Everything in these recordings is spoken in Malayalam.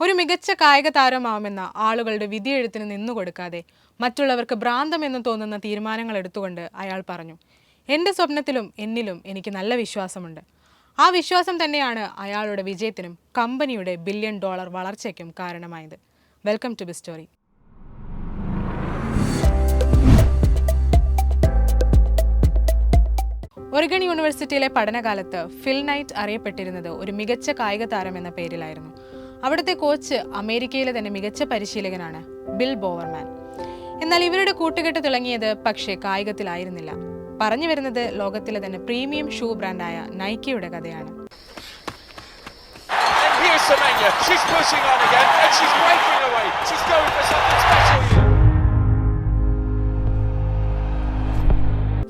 ഒരു മികച്ച കായിക താരമാവുമെന്ന ആളുകളുടെ വിധിയെഴുത്തിന് നിന്നുകൊടുക്കാതെ മറ്റുള്ളവർക്ക് ഭ്രാന്തമെന്ന് തോന്നുന്ന തീരുമാനങ്ങൾ എടുത്തുകൊണ്ട് അയാൾ പറഞ്ഞു, എൻ്റെ സ്വപ്നത്തിലും എന്നിലും എനിക്ക് നല്ല വിശ്വാസമുണ്ട്. ആ വിശ്വാസം തന്നെയാണ് അയാളുടെ വിജയത്തിനും കമ്പനിയുടെ $1 ബില്യൺ വളർച്ചയ്ക്കും കാരണമായത്. Welcome to B story. Oregon യൂണിവേഴ്സിറ്റിയിലെ പഠനകാലത്ത് ഫിൽ നൈറ്റ് അറിയപ്പെട്ടിരുന്നത് ഒരു മികച്ച കായിക താരം എന്ന പേരിലായിരുന്നു. അവിടുത്തെ കോച്ച് അമേരിക്കയിലെ തന്നെ മികച്ച പരിശീലകനാണ് ബിൽ ബോവർമാൻ. എന്നാൽ ഇവരുടെ കൂട്ടുകെട്ട് തിളങ്ങിയത് പക്ഷേ കായികത്തിലായിരുന്നില്ല. പറഞ്ഞു വരുന്നത് ലോകത്തിലെ തന്നെ പ്രീമിയം ഷൂ ബ്രാൻഡായ നൈക്കിയുടെ കഥയാണ്.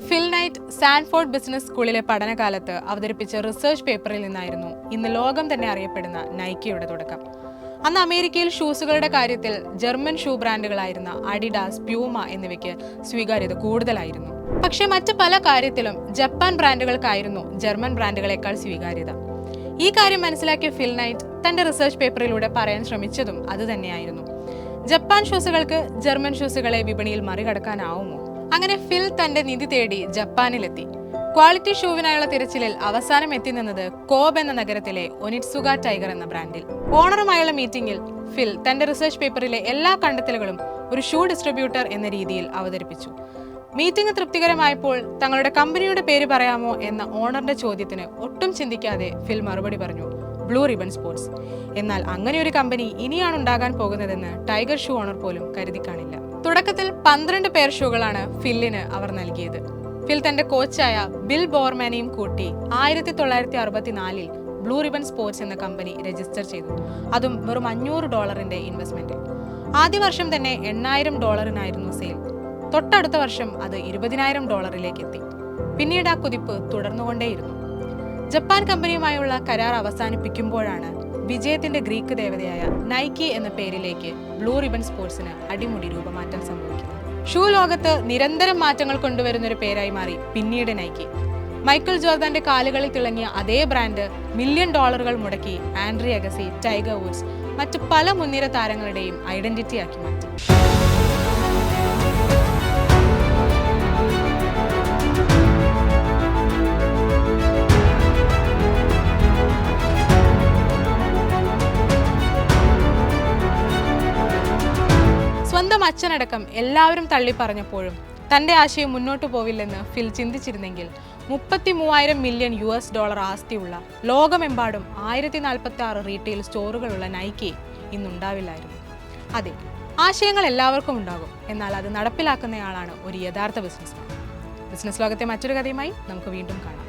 ഫിൽ നൈറ്റ് സാൻഫോർഡ് ബിസിനസ് സ്കൂളിലെ പഠനകാലത്ത് അവതരിപ്പിച്ച റിസർച്ച് പേപ്പറിൽ നിന്നായിരുന്നു ഇന്ന് ലോകം തന്നെ അറിയപ്പെടുന്ന നൈക്കിയുടെ തുടക്കം. അന്ന് അമേരിക്കയിൽ ഷൂസുകളുടെ കാര്യത്തിൽ ജർമ്മൻ ഷൂ ബ്രാൻഡുകളായിരുന്ന അഡിഡാസ്, പ്യൂമ എന്നിവയ്ക്ക് സ്വീകാര്യത കൂടുതലായിരുന്നു. പക്ഷേ മറ്റ് പല കാര്യത്തിലും ജപ്പാൻ ബ്രാൻഡുകൾക്കായിരുന്നു ജർമ്മൻ ബ്രാൻഡുകളെക്കാൾ സ്വീകാര്യത. ഈ കാര്യം മനസ്സിലാക്കിയ ഫിൽ നൈറ്റ് തന്റെ റിസർച്ച് പേപ്പറിലൂടെ പറയാൻ ശ്രമിച്ചതും അതുതന്നെയായിരുന്നു. ജപ്പാൻ ഷൂസുകൾക്ക് ജർമ്മൻ ഷൂസുകളെ വിപണിയിൽ മറികടക്കാനാവുമോ? അങ്ങനെ ഫിൽ തന്റെ നിധി തേടി ജപ്പാനിലെത്തി. ക്വാളിറ്റി ഷൂവിനായുള്ള തിരച്ചിലിൽ അവസാനം എത്തി നിന്നത് കോബ് എന്ന നഗരത്തിലെ ഒനിറ്റ്സുഗ ടൈഗർ എന്ന ബ്രാൻഡിൽ. ഓണറുമായുള്ള മീറ്റിംഗിൽ ഫിൽ തന്റെ റിസർച്ച് പേപ്പറിലെ എല്ലാ കണ്ടെത്തലുകളും ഒരു ഷൂ ഡിസ്ട്രിബ്യൂട്ടർ എന്ന രീതിയിൽ അവതരിപ്പിച്ചു. മീറ്റിംഗ് തൃപ്തികരമായപ്പോൾ തങ്ങളുടെ കമ്പനിയുടെ പേര് പറയാമോ എന്ന ഓണറിന്റെ ചോദ്യത്തിന് ഒട്ടും ചിന്തിക്കാതെ ഫിൽ മറുപടി പറഞ്ഞു, ബ്ലൂ റിബൺ സ്പോർട്സ്. എന്നാൽ അങ്ങനെ ഒരു കമ്പനി ഇനിയാണ് ഉണ്ടാകാൻ പോകുന്നതെന്ന് ടൈഗർ ഷൂ ഓണർ പോലും കരുതി കാണില്ല. തുടക്കത്തിൽ 12 പെയർ ഷൂകളാണ് ഫില്ലിന് അവർ നൽകിയത്. ഫിൽ തന്റെ കോച്ചായ ബിൽ ബോവർമാനെയും കൂട്ടി 1964 ബ്ലൂ റിബൺ സ്പോർട്സ് എന്ന കമ്പനി രജിസ്റ്റർ ചെയ്തു. അതും വെറും $500 ഇൻവെസ്റ്റ്മെന്റ്. ആദ്യ വർഷം തന്നെ $8000 സെയിൽ. തൊട്ടടുത്ത വർഷം അത് $20,000 എത്തി. പിന്നീട് ആ കുതിപ്പ് തുടർന്നുകൊണ്ടേയിരുന്നു. ജപ്പാൻ കമ്പനിയുമായുള്ള കരാർ അവസാനിപ്പിക്കുമ്പോഴാണ് വിജയത്തിന്റെ ഗ്രീക്ക് ദേവതയായ നൈക്കി എന്ന പേരിലേക്ക് ബ്ലൂ റിബൺ സ്പോർട്സിന് അടിമുടി രൂപമാറ്റം സംഭവിക്കുന്നത്. ഷൂ ലോകത്ത് നിരന്തരം മാറ്റങ്ങൾ കൊണ്ടുവരുന്ന ഒരു പേരായി മാറി പിന്നീട് നൈക്കി. മൈക്കിൾ ജോർദാന്റെ കാലുകളിൽ തിളങ്ങിയ അതേ ബ്രാൻഡ് $1 മില്യൺ മുടക്കി ആൻഡ്രി അഗസി, ടൈഗർ വുഡ്സ്, മറ്റു പല മുൻനിര താരങ്ങളുടെയും ഐഡന്റിറ്റി ആക്കി മാറ്റി. സ്വന്തം അച്ഛനടക്കം എല്ലാവരും തള്ളിപ്പറഞ്ഞപ്പോഴും തന്റെ ആശയം മുന്നോട്ടു പോവില്ലെന്ന് ഫിൽ ചിന്തിച്ചിരുന്നെങ്കിൽ $33,000 മില്യൺ ആസ്തിയുള്ള ലോകമെമ്പാടും 1046 റീറ്റെയിൽ സ്റ്റോറുകളുള്ള നൈക്കി ഇന്നുണ്ടാവില്ലായിരുന്നു. അതെ, ആശയങ്ങൾ എല്ലാവർക്കും ഉണ്ടാകും, എന്നാൽ അത് നടപ്പിലാക്കുന്നയാളാണ് ഒരു യഥാർത്ഥ ബിസിനസ്മാൻ. ബിസിനസ് ലോകത്തെ മറ്റൊരു കഥയുമായി നമുക്ക് വീണ്ടും കാണാം.